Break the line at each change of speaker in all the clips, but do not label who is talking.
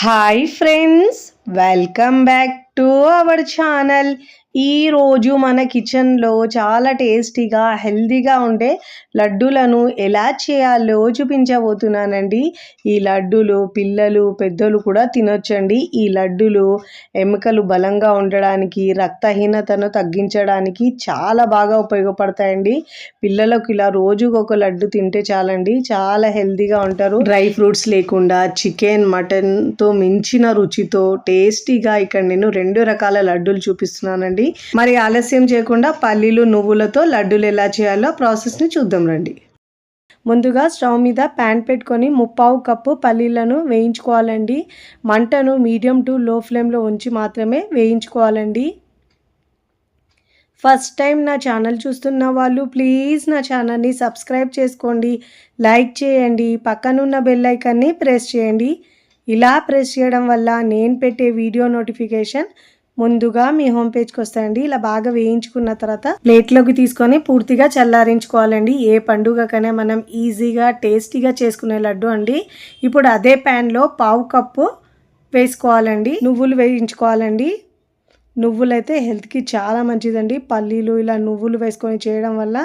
Hi friends, welcome back to our channel. ఈరోజు మన కిచెన్లో చాలా టేస్టీగా హెల్తీగా ఉండే లడ్డూలను ఎలా చేయాలో చూపించబోతున్నానండి. ఈ లడ్డూలు పిల్లలు పెద్దలు కూడా తినొచ్చండి. ఈ లడ్డూలు ఎముకలు బలంగా ఉండడానికి, రక్తహీనతను తగ్గించడానికి చాలా బాగా ఉపయోగపడతాయండి. పిల్లలకు ఇలా రోజుకు ఒక లడ్డు తింటే చాలండి, చాలా హెల్తీగా ఉంటారు. డ్రై ఫ్రూట్స్ లేకుండా చికెన్ మటన్తో మించిన రుచితో టేస్టీగా ఇక్కడ నేను 2 రకాల లడ్డూలు చూపిస్తున్నానండి. మరి ఆలస్యం చేయకుండా పల్లీలు నువ్వులతో లడ్డూలు ఎలా చేయాలో ప్రాసెస్ని చూద్దాం రండి. ముందుగా స్టవ్ మీద ప్యాన్ పెట్టుకొని 3/4 కప్పు పల్లీలను వేయించుకోవాలండి. మంటను మీడియం టు లో ఫ్లేమ్లో ఉంచి మాత్రమే వేయించుకోవాలండి. ఫస్ట్ టైం నా ఛానల్ చూస్తున్న వాళ్ళు ప్లీజ్ నా ఛానల్ని సబ్స్క్రైబ్ చేసుకోండి, లైక్ చేయండి, పక్కనున్న బెల్ ఐకాన్ని ప్రెస్ చేయండి. ఇలా ప్రెస్ చేయడం వల్ల నేను పెట్టే వీడియో నోటిఫికేషన్ ముందుగా మీ హోమ్ పేజ్కి వస్తాయండి. ఇలా బాగా వేయించుకున్న తర్వాత ప్లేట్లోకి తీసుకొని పూర్తిగా చల్లారించుకోవాలండి. ఏ పండుగకైనా మనం ఈజీగా టేస్టీగా చేసుకునే లడ్డు అండి. ఇప్పుడు అదే ప్యాన్లో 1/4 కప్పు వేసుకోవాలండి. నువ్వులు వేయించుకోవాలండి. నువ్వులు అయితే హెల్త్కి చాలా మంచిదండి. పల్లీలు ఇలా నువ్వులు వేసుకొని చేయడం వల్ల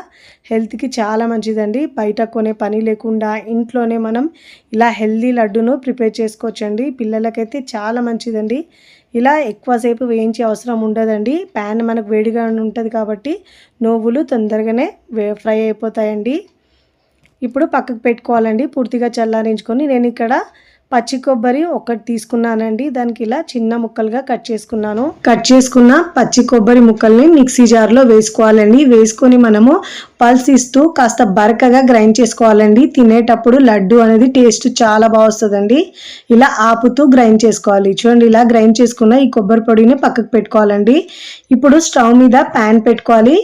హెల్త్కి చాలా మంచిదండి. బయట కొనే పని లేకుండా ఇంట్లోనే మనం ఇలా హెల్తీ లడ్డును ప్రిపేర్ చేసుకోవచ్చండి. పిల్లలకైతే చాలా మంచిదండి. ఇలా ఎక్కువసేపు వేయించే అవసరం ఉండదండి. ప్యాన్ మనకు వేడిగా ఉంటుంది కాబట్టి నువ్వులు తొందరగానే ఫ్రై అయిపోతాయండి. ఇప్పుడు పక్కకు పెట్టుకోవాలండి. పూర్తిగా చల్లారించుకొని నేను ఇక్కడ పచ్చి కొబ్బరి ఒకటి తీసుకున్నానండి. దానికి ఇలా చిన్న ముక్కలుగా కట్ చేసుకున్నాను. కట్ చేసుకున్న పచ్చి కొబ్బరి ముక్కల్ని మిక్సీ జార్లో వేసుకోవాలండి. వేసుకొని మనము పల్స్ ఇస్తూ కాస్త బరకగా గ్రైండ్ చేసుకోవాలండి. తినేటప్పుడు లడ్డు అనేది టేస్ట్ చాలా బాగా వస్తుందండి. ఇలా ఆపుతూ గ్రైండ్ చేసుకోవాలి. చూడండి, ఇలా గ్రైండ్ చేసుకున్న ఈ కొబ్బరి పొడిని పక్కకు పెట్టుకోవాలండి. ఇప్పుడు స్టవ్ మీద ప్యాన్ పెట్టుకోవాలి.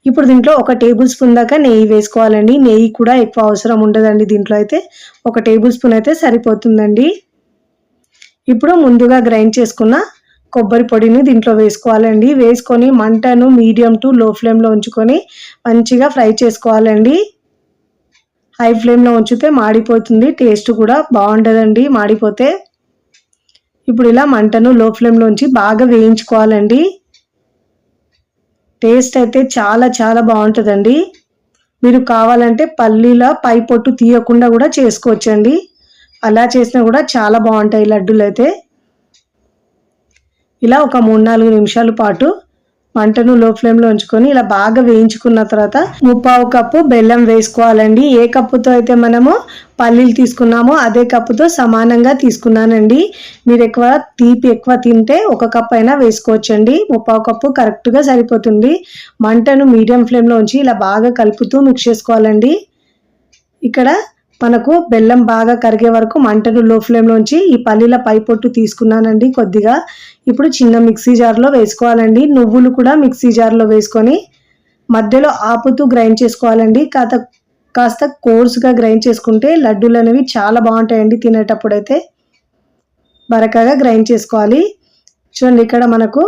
ఇప్పుడు దీంట్లో 1 టేబుల్ స్పూన్ దాకా నెయ్యి వేసుకోవాలండి. నెయ్యి కూడా ఎక్కువ అవసరం ఉండదండి. దీంట్లో అయితే 1 టేబుల్ స్పూన్ అయితే సరిపోతుందండి. ఇప్పుడు ముందుగా గ్రైండ్ చేసుకున్న కొబ్బరి పొడిని దీంట్లో వేసుకోవాలండి. వేసుకొని మంటను మీడియం టు లో ఫ్లేమ్లో ఉంచుకొని మంచిగా ఫ్రై చేసుకోవాలండి. హై ఫ్లేమ్లో ఉంచితే మాడిపోతుంది, టేస్ట్ కూడా బాగుండదండి మాడిపోతే. ఇప్పుడు ఇలా మంటను లో ఫ్లేమ్లో ఉంచి బాగా వేయించుకోవాలండి. టేస్ట్ అయితే చాలా చాలా బాగుంటుందండి. మీరు కావాలంటే పల్లీల పై పొట్టు తీయకుండా కూడా చేసుకోవచ్చండి. అలా చేసినా కూడా చాలా బాగుంటాయి లడ్డూలు అయితే. ఇలా ఒక 3-4 నిమిషాల పాటు మంటను లో ఫ్లేమ్లో ఉంచుకొని ఇలా బాగా వేయించుకున్న తర్వాత 3/4 కప్పు బెల్లం వేసుకోవాలండి. ఏ కప్పుతో అయితే మనము పల్లీలు తీసుకున్నామో అదే కప్పుతో సమానంగా తీసుకున్నానండి. మీరు తీపి ఎక్కువ తింటే 1 కప్ అయినా వేసుకోవచ్చండి. 3/4 కప్పు కరెక్ట్గా సరిపోతుంది. మంటను మీడియం ఫ్లేమ్లో ఉంచి ఇలా బాగా కలుపుతూ మిక్స్ చేసుకోవాలండి. ఇక్కడ మనకు బెల్లం బాగా కరిగే వరకు మంటను లో ఫ్లేమ్లో ఉంచి ఈ పల్లీల పై పొట్టు తీసుకున్నానండి కొద్దిగా. ఇప్పుడు చిన్న మిక్సీ జార్లో వేసుకోవాలండి. నువ్వులు కూడా మిక్సీ జార్లో వేసుకొని మధ్యలో ఆపుతూ గ్రైండ్ చేసుకోవాలండి. కాస్త కోర్స్గా గ్రైండ్ చేసుకుంటే లడ్డూలు అనేవి చాలా బాగుంటాయండి. తినేటప్పుడు అయితే బరకగా గ్రైండ్ చేసుకోవాలి. చూడండి, ఇక్కడ మనకు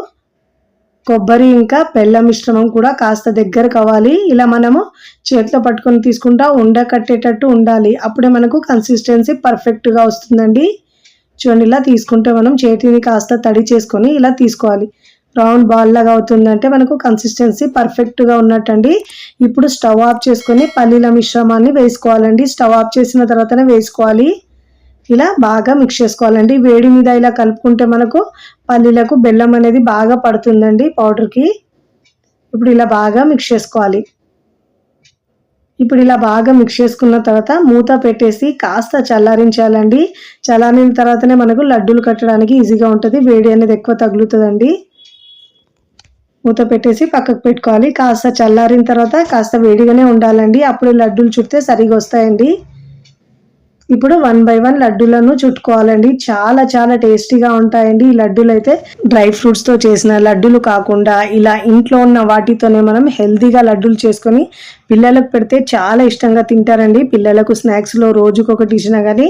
కొబ్బరి ఇంకా బెల్లం మిశ్రమం కూడా కాస్త దగ్గర కావాలి. ఇలా మనము చేతిలో పట్టుకొని తీసుకుంటా ఉండకట్టేటట్టు ఉండాలి. అప్పుడే మనకు కన్సిస్టెన్సీ పర్ఫెక్ట్గా వస్తుందండి. చూడండి, ఇలా తీసుకుంటే మనం చేతిని కాస్త తడి చేసుకొని ఇలా తీసుకోవాలి. రౌండ్ బాల్ లాగా అవుతుందంటే మనకు కన్సిస్టెన్సీ పర్ఫెక్ట్గా ఉన్నట్టండి. ఇప్పుడు స్టవ్ ఆఫ్ చేసుకొని పల్లీల మిశ్రమాన్ని వేసుకోవాలండి. స్టవ్ ఆఫ్ చేసిన తర్వాతనే వేసుకోవాలి. ఇలా బాగా మిక్స్ చేసుకోవాలండి. వేడి మీద ఇలా కలుపుకుంటే మనకు పల్లీలకు బెల్లం అనేది బాగా పడుతుందండి పౌడర్కి. ఇప్పుడు ఇలా బాగా మిక్స్ చేసుకోవాలి. ఇప్పుడు ఇలా బాగా మిక్స్ చేసుకున్న తర్వాత మూత పెట్టేసి కాస్త చల్లారించాలండి. చల్లారిన తర్వాతనే మనకు లడ్డూలు కట్టడానికి ఈజీగా ఉంటుంది. వేడి అనేది ఎక్కువ తగులుతుందండి. మూత పెట్టేసి పక్కకు పెట్టుకోవాలి. కాస్త చల్లారిన తర్వాత కాస్త వేడిగానే ఉండాలండి. అప్పుడు లడ్డూలు చుడితే సరిగా వస్తాయండి. ఇప్పుడు 1 బై 1 లడ్డూలను చుట్టుకోవాలండి. చాలా చాలా టేస్టీగా ఉంటాయండి ఈ లడ్డూలు అయితే. డ్రై ఫ్రూట్స్తో చేసిన లడ్డూలు కాకుండా ఇలా ఇంట్లో ఉన్న వాటితోనే మనం హెల్తీగా లడ్డూలు చేసుకొని పిల్లలకు పెడితే చాలా ఇష్టంగా తింటారండి. పిల్లలకు స్నాక్స్లో రోజుకొకటి ఇచ్చినా కానీ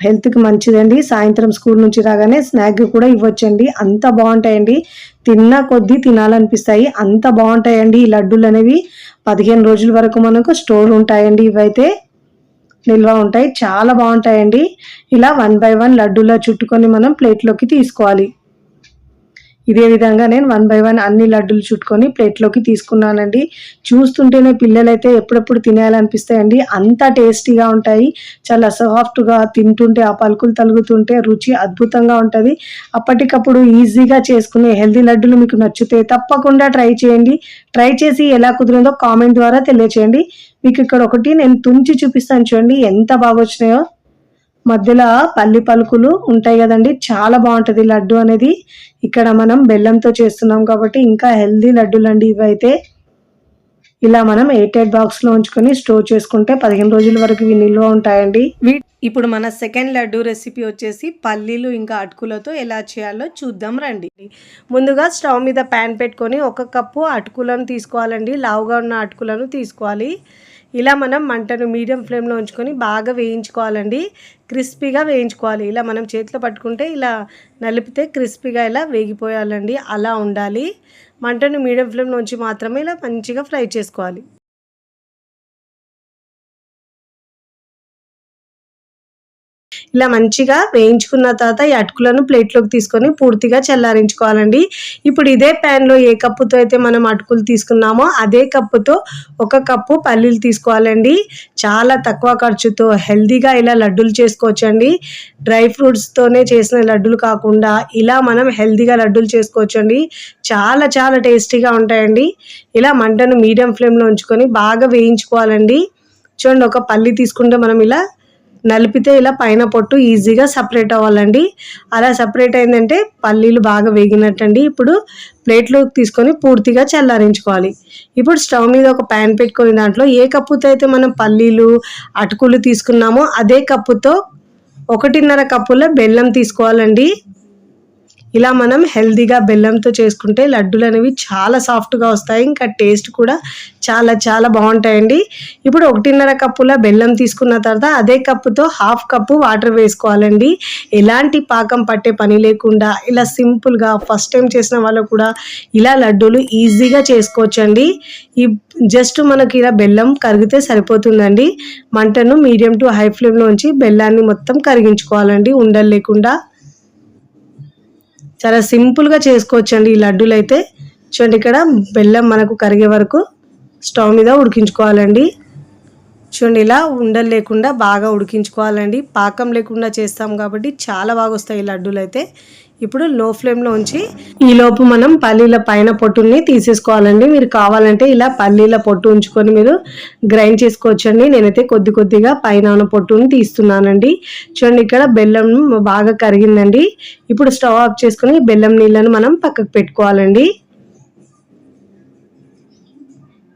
హెల్త్కి మంచిదండి. సాయంత్రం స్కూల్ నుంచి రాగానే స్నాక్ కూడా ఇవ్వచ్చండి. అంత బాగుంటాయండి. తిన్నా కొద్దీ తినాలనిపిస్తాయి, అంత బాగుంటాయండి ఈ లడ్డూలు అనేవి. 15 రోజుల వరకు మనకు స్టోర్ ఉంటాయండి ఇవైతే. నిల్వ ఉంటాయి, చాలా బాగుంటాయండి. ఇలా 1 బై 1 లడ్డూలా చుట్టుకొని మనం ప్లేట్లోకి తీసుకోవాలి. ఇదే విధంగా నేను 1 బై 1 అన్ని లడ్డూలు చుట్టుకొని ప్లేట్లోకి తీసుకున్నానండి. చూస్తుంటేనే పిల్లలైతే ఎప్పుడెప్పుడు తినేయాలనిపిస్తాయండి, అంత టేస్టీగా ఉంటాయి. చాలా సాఫ్ట్గా, తింటుంటే ఆ పలుకులు తలుగుతుంటే రుచి అద్భుతంగా ఉంటుంది. అప్పటికప్పుడు ఈజీగా చేసుకునే హెల్తీ లడ్డూలు మీకు నచ్చితే తప్పకుండా ట్రై చేయండి. ట్రై చేసి ఎలా కుదిరిందో కామెంట్ ద్వారా తెలియచేయండి. మీకు ఇక్కడ ఒకటి నేను తుంచి చూపిస్తాను చూడండి, ఎంత బాగా వచ్చినాయో. మధ్యలో పల్లి పలుకులు ఉంటాయి కదండి, చాలా బాగుంటుంది లడ్డు అనేది. ఇక్కడ మనం బెల్లంతో చేస్తున్నాం కాబట్టి ఇంకా హెల్దీ లడ్డూలు అండి ఇవైతే. ఇలా మనం ఎయిర్ టైట్ బాక్స్లో ఉంచుకొని స్టోర్ చేసుకుంటే 15 రోజుల వరకు ఇవి నిల్వ ఉంటాయండి. ఇప్పుడు మన సెకండ్ లడ్డు రెసిపీ వచ్చేసి పల్లీలు ఇంకా అటుకులతో ఎలా చేయాలో చూద్దాం రండి. ముందుగా స్టవ్ మీద ప్యాన్ పెట్టుకొని 1 కప్పు అటుకులను తీసుకోవాలండి. లావుగా ఉన్న అటుకులను తీసుకోవాలి. ఇలా మనం మంటను మీడియం ఫ్లేమ్లో ఉంచుకొని బాగా వేయించుకోవాలండి. క్రిస్పీగా వేయించుకోవాలి. ఇలా మనం చేతిలో పట్టుకుంటే ఇలా నలిపితే క్రిస్పీగా ఇలా వేగిపోయాలండి, అలా ఉండాలి. మంటను మీడియం ఫ్లేమ్లో ఉంచి మాత్రమే ఇలా మంచిగా ఫ్రై చేసుకోవాలి. ఇలా మంచిగా వేయించుకున్న తర్వాత ఈ అటుకులను ప్లేట్లోకి తీసుకొని పూర్తిగా చల్లారించుకోవాలండి. ఇప్పుడు ఇదే ప్యాన్లో ఏ కప్పుతో అయితే మనం అటుకులు తీసుకున్నామో అదే కప్పుతో 1 కప్పు పల్లీలు తీసుకోవాలండి. చాలా తక్కువ ఖర్చుతో హెల్తీగా ఇలా లడ్డూలు చేసుకోవచ్చండి. డ్రై ఫ్రూట్స్తోనే చేసిన లడ్డూలు కాకుండా ఇలా మనం హెల్తీగా లడ్డూలు చేసుకోవచ్చండి. చాలా చాలా టేస్టీగా ఉంటాయండి. ఇలా మంటను మీడియం ఫ్లేమ్లో ఉంచుకొని బాగా వేయించుకోవాలండి. చూడండి, ఒక పల్లి తీసుకుంటే మనం ఇలా నలిపితే ఇలా పైన పొట్టు ఈజీగా సపరేట్ అవ్వాలండి. అలా సపరేట్ అయిందంటే పల్లీలు బాగా వేగినట్టండి. ఇప్పుడు ప్లేట్లోకి తీసుకొని పూర్తిగా చల్లారించుకోవాలి. ఇప్పుడు స్టవ్ మీద ఒక ప్యాన్ పెట్టుకొని దాంట్లో ఏ కప్పుతో అయితే మనం పల్లీలు అటుకులు తీసుకున్నామో అదే కప్పుతో 1.5 కప్పుల బెల్లం తీసుకోవాలండి. ఇలా మనం హెల్తీగా బెల్లంతో చేసుకుంటే లడ్డూలు అనేవి చాలా సాఫ్ట్గా వస్తాయి, ఇంకా టేస్ట్ కూడా చాలా చాలా బాగుంటాయండి. ఇప్పుడు 1.5 కప్పుల బెల్లం తీసుకున్న తర్వాత అదే కప్పుతో 1/2 కప్పు వాటర్ వేసుకోవాలండి. ఎలాంటి పాకం పట్టే పని లేకుండా ఇలా సింపుల్గా ఫస్ట్ టైం చేసిన వాళ్ళు కూడా ఇలా లడ్డూలు ఈజీగా చేసుకోవచ్చండి. ఈ జస్ట్ మనకి ఇలా బెల్లం కరిగితే సరిపోతుందండి. మంటను మీడియం టు హై ఫ్లేమ్లో ఉంచి బెల్లాన్ని మొత్తం కరిగించుకోవాలండి, ఉండలు లేకుండా. చాలా సింపుల్గా చేసుకోవచ్చండి ఈ లడ్డూలు అయితే. చూడండి, ఇక్కడ బెల్లం మనకు కరిగే వరకు స్టవ్ మీద ఉడికించుకోవాలండి. చూడండి, ఇలా ఉండలు లేకుండా బాగా ఉడికించుకోవాలండి. పాకం లేకుండా చేస్తాం కాబట్టి చాలా బాగా వస్తాయి ఈ లడ్డూలు అయితే. ఇప్పుడు లో ఫ్లేమ్లో ఉంచి ఈలోపు మనం పల్లీల పైన పొట్టుని తీసేసుకోవాలండి. మీరు కావాలంటే ఇలా పల్లీల పొట్టు ఉంచుకొని మీరు గ్రైండ్ చేసుకోవచ్చండి. నేనైతే కొద్ది కొద్దిగా పైన ఉన్న పొట్టుని తీస్తున్నానండి. చూడండి, ఇక్కడ బెల్లం బాగా కరిగిందండి. ఇప్పుడు స్టవ్ ఆఫ్ చేసుకొని బెల్లం నీళ్ళను మనం పక్కకు పెట్టుకోవాలండి.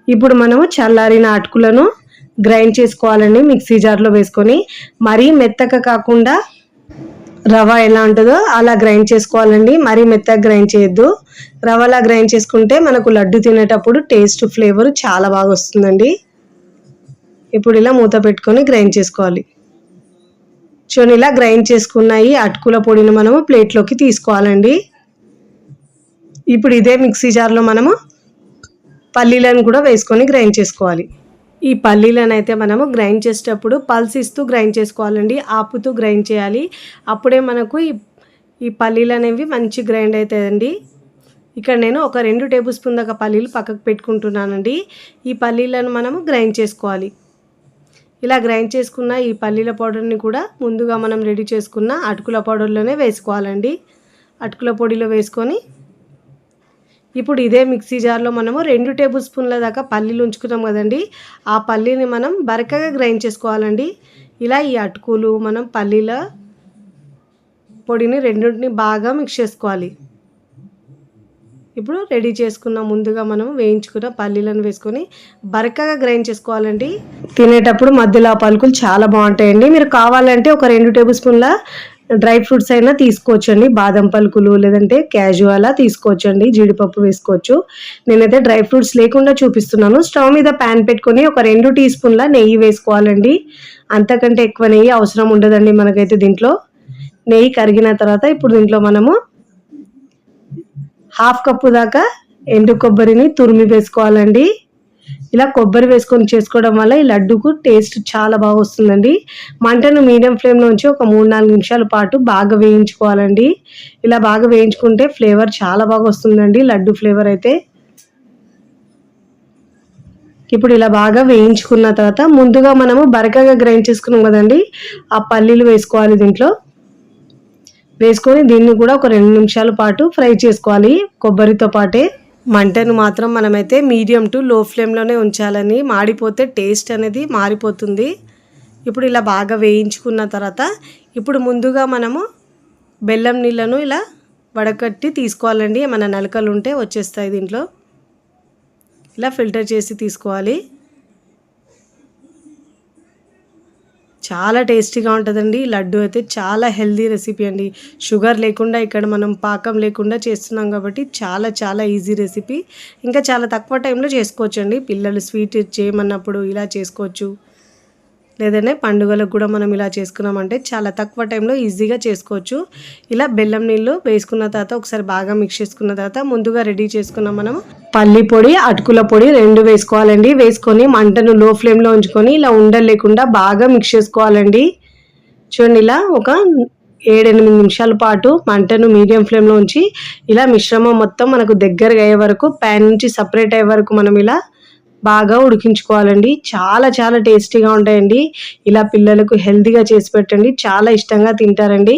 ఇప్పుడు మనము చల్లారిన అటుకులను గ్రైండ్ చేసుకోవాలండి మిక్సీ జార్లో వేసుకొని. మరీ మెత్తగా కాకుండా రవ ఎలా ఉంటుందో అలా గ్రైండ్ చేసుకోవాలండి. మరీ మెత్తగా గ్రైండ్ చేయొద్దు. రవలా గ్రైండ్ చేసుకుంటే మనకు లడ్డు తినేటప్పుడు టేస్ట్ ఫ్లేవర్ చాలా బాగా వస్తుందండి. ఇప్పుడు ఇలా మూత పెట్టుకొని గ్రైండ్ చేసుకోవాలి. చూడండి, ఇలా గ్రైండ్ చేసుకున్న ఈ అటుకుల పొడిని మనము ప్లేట్లోకి తీసుకోవాలండి. ఇప్పుడు ఇదే మిక్సీ జార్లో మనము పల్లీలను కూడా వేసుకొని గ్రైండ్ చేసుకోవాలి. ఈ పల్లీలను అయితే మనము గ్రైండ్ చేసేటప్పుడు పల్స్ ఇస్తూ గ్రైండ్ చేసుకోవాలండి, ఆపుతూ గ్రైండ్ చేయాలి. అప్పుడే మనకు ఈ పల్లీలు అనేవి మంచి గ్రైండ్ అవుతాయండి. ఇక్కడ నేను ఒక 2 టేబుల్ స్పూన్ దాకా పల్లీలు పక్కకు పెట్టుకుంటున్నానండి. ఈ పల్లీలను మనము గ్రైండ్ చేసుకోవాలి. ఇలా గ్రైండ్ చేసుకున్న ఈ పల్లీల పౌడర్ని కూడా ముందుగా మనం రెడీ చేసుకున్న అటుకుల పౌడర్లోనే వేసుకోవాలండి. అటుకుల పొడిలో వేసుకొని ఇప్పుడు ఇదే మిక్సీ జార్లో మనము 2 టేబుల్ స్పూన్ల దాకా పల్లీలు ఉంచుకున్నాం కదండి, ఆ పల్లీని మనం బరకగా గ్రైండ్ చేసుకోవాలండి. ఇలా ఈ అటుకులు మనం పల్లీల పొడిని రెండింటిని బాగా మిక్స్ చేసుకోవాలి. ఇప్పుడు రెడీ చేసుకున్న ముందుగా మనం వేయించుకున్న పల్లీలను వేసుకొని బరకగా గ్రైండ్ చేసుకోవాలండి. తినేటప్పుడు మధ్యలో ఆ పలుకులు చాలా బాగుంటాయండి. మీరు కావాలంటే ఒక 2 టేబుల్ స్పూన్ల డ్రై ఫ్రూట్స్ అయినా తీసుకోవచ్చండి. బాదం పలుకులు లేదంటే క్యాజు అలా తీసుకోవచ్చండి, జీడిపప్పు వేసుకోవచ్చు. నేనైతే డ్రై ఫ్రూట్స్ లేకుండా చూపిస్తున్నాను. స్టవ్ మీద ప్యాన్ పెట్టుకొని ఒక 2 టీ స్పూన్ల నెయ్యి వేసుకోవాలండి. అంతకంటే ఎక్కువ నెయ్యి అవసరం ఉండదండి మనకైతే. దీంట్లో నెయ్యి కరిగిన తర్వాత ఇప్పుడు దీంట్లో మనము 1/2 కప్పు దాకా ఎండు కొబ్బరిని తురిమి వేసుకోవాలండి. ఇలా కొబ్బరి వేసుకొని చేసుకోవడం వల్ల ఈ లడ్డూకు టేస్ట్ చాలా బాగా వస్తుందండి. మంటను మీడియం ఫ్లేమ్లో ఉంచి ఒక 3-4 నిమిషాల పాటు బాగా వేయించుకోవాలండి. ఇలా బాగా వేయించుకుంటే ఫ్లేవర్ చాలా బాగా వస్తుందండి, లడ్డు ఫ్లేవర్ అయితే. ఇప్పుడు ఇలా బాగా వేయించుకున్న తర్వాత ముందుగా మనము బరకగా గ్రైండ్ చేసుకున్నాం కదండి, ఆ పల్లీలు వేసుకోవాలి దీంట్లో. వేసుకొని దీన్ని కూడా ఒక 2 నిమిషాల పాటు ఫ్రై చేసుకోవాలి కొబ్బరితో పాటే. మంటను మాత్రం మనమైతే మీడియం టు లో ఫ్లేమ్లోనే ఉంచాలని, మాడిపోతే టేస్ట్ అనేది మారిపోతుంది. ఇప్పుడు ఇలా బాగా వేయించుకున్న తర్వాత ఇప్పుడు ముందుగా మనము బెల్లం నీళ్ళను ఇలా వడకట్టి తీసుకోవాలండి. ఏమైనా నలకలు ఉంటే వచ్చేస్తాయి దీంట్లో. ఇలా ఫిల్టర్ చేసి తీసుకోవాలి. చాలా టేస్టీగా ఉంటుందండి లడ్డు అయితే. చాలా హెల్దీ రెసిపీ అండి. షుగర్ లేకుండా ఇక్కడ మనం పాకం లేకుండా చేస్తున్నాం కాబట్టి చాలా చాలా ఈజీ రెసిపీ. ఇంకా చాలా తక్కువ టైంలో చేసుకోవచ్చు అండి. పిల్లలు స్వీట్ చేయమన్నప్పుడు ఇలా చేసుకోవచ్చు, లేదంటే పండుగలకు కూడా మనం ఇలా చేసుకున్నామంటే చాలా తక్కువ టైంలో ఈజీగా చేసుకోవచ్చు. ఇలా బెల్లం నీళ్ళు వేసుకున్న తర్వాత ఒకసారి బాగా మిక్స్ చేసుకున్న తర్వాత ముందుగా రెడీ చేసుకున్నాం మనం పల్లి పొడి, అటుకుల పొడి 2 వేసుకోవాలండి. వేసుకొని మంటను లో ఫ్లేమ్లో ఉంచుకొని ఇలా ఉండలు లేకుండా బాగా మిక్స్ చేసుకోవాలండి. చూడండి, ఇలా ఒక 7-8 నిమిషాల పాటు మంటను మీడియం ఫ్లేమ్లో ఉంచి ఇలా మిశ్రమం మొత్తం మనకు దగ్గరగా అయ్యే వరకు, ప్యాన్ నుంచి సపరేట్ అయ్యే వరకు మనం ఇలా బాగా ఉడికించుకోవాలండి. చాలా చాలా టేస్టీగా ఉంటాయండి. ఇలా పిల్లలకు హెల్తీగా చేసి పెట్టండి, చాలా ఇష్టంగా తింటారండి.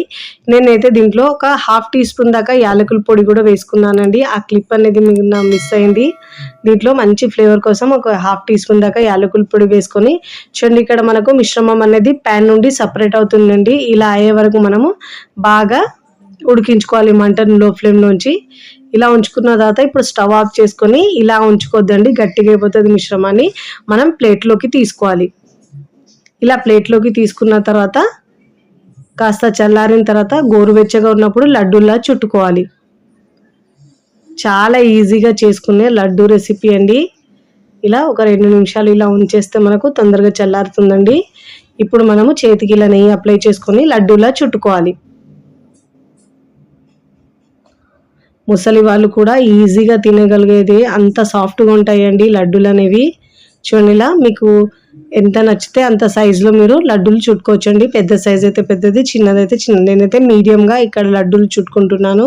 నేనైతే దీంట్లో ఒక 1/2 టీ స్పూన్ దాకా యాలకుల పొడి కూడా వేసుకున్నానండి. ఆ క్లిప్ అనేది మీకు మిస్ అయింది. దీంట్లో మంచి ఫ్లేవర్ కోసం ఒక 1/2 టీ స్పూన్ దాకా యాలకుల పొడి వేసుకొని చూడండి, ఇక్కడ మనకు మిశ్రమం అనేది ప్యాన్ నుండి సపరేట్ అవుతుందండి. ఇలా అయ్యే వరకు మనము బాగా ఉడికించుకోవాలి మంటను లో ఫ్లేమ్లోంచి. ఇలా ఉంచుకున్న తర్వాత ఇప్పుడు స్టవ్ ఆఫ్ చేసుకొని ఇలా ఉంచుకోవద్దండి, గట్టిగా అయిపోతుంది మిశ్రమాన్ని. మనం ప్లేట్లోకి తీసుకోవాలి. ఇలా ప్లేట్లోకి తీసుకున్న తర్వాత కాస్త చల్లారిన తర్వాత గోరువెచ్చగా ఉన్నప్పుడు లడ్డూలా చుట్టుకోవాలి. చాలా ఈజీగా చేసుకునే లడ్డు రెసిపీ అండి. ఇలా ఒక 2 నిమిషాలు ఇలా ఉంచేస్తే మనకు తొందరగా చల్లారుతుందండి. ఇప్పుడు మనము చేతికి ఇలా నెయ్యి అప్లై చేసుకొని లడ్డూలా చుట్టుకోవాలి. ముసలి వాళ్ళు కూడా ఈజీగా తినగలిగేది, అంత సాఫ్ట్గా ఉంటాయండి లడ్డూలు అనేవి. చూడండి, ఇలా మీకు ఎంత నచ్చితే అంత సైజులో మీరు లడ్డూలు చుట్టుకోవచ్చండి. పెద్ద సైజ్ అయితే పెద్దది, చిన్నదైతే చిన్నది. నేనైతే మీడియంగా ఇక్కడ లడ్డూలు చుట్టుకుంటున్నాను.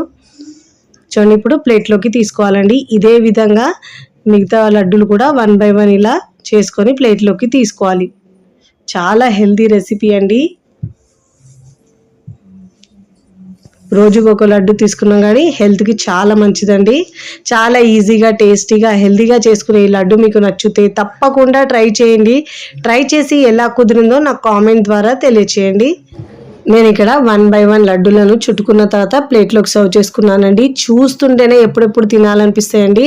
చూడండి, ఇప్పుడు ప్లేట్లోకి తీసుకోవాలండి. ఇదే విధంగా మిగతా లడ్డూలు కూడా 1 బై 1 ఇలా చేసుకొని ప్లేట్లోకి తీసుకోవాలి. చాలా హెల్తీ రెసిపీ అండి. రోజుకు ఒక లడ్డు తీసుకున్నా కానీ హెల్త్కి చాలా మంచిదండి. చాలా ఈజీగా, టేస్టీగా, హెల్తీగా చేసుకునే ఈ లడ్డు మీకు నచ్చితే తప్పకుండా ట్రై చేయండి. ట్రై చేసి ఎలా కుదిరిందో నాకు కామెంట్ ద్వారా తెలియచేయండి. నేను ఇక్కడ 1 బై 1 లడ్డూలను చుట్టుకున్న తర్వాత ప్లేట్లోకి సర్వ్ చేసుకున్నానండి. చూస్తుంటేనే ఎప్పుడెప్పుడు తినాలనిపిస్తాయండి.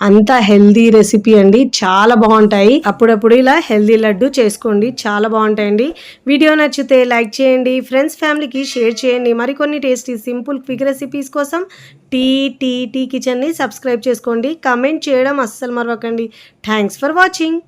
అంత హెల్దీ రెసిపీ అండి, చాలా బాగుంటాయి. అప్పుడప్పుడు ఇలా హెల్దీ లడ్డు చేసుకోండి, చాలా బాగుంటాయండి. వీడియో నచ్చితే లైక్ చేయండి, ఫ్రెండ్స్ ఫ్యామిలీకి షేర్ చేయండి. మరికొన్ని టేస్టీ సింపుల్ క్విక్ రెసిపీస్ కోసం టీ కిచెన్ని సబ్స్క్రైబ్ చేసుకోండి. కమెంట్ చేయడం అస్సలు మరవకండి. Thanks for watching.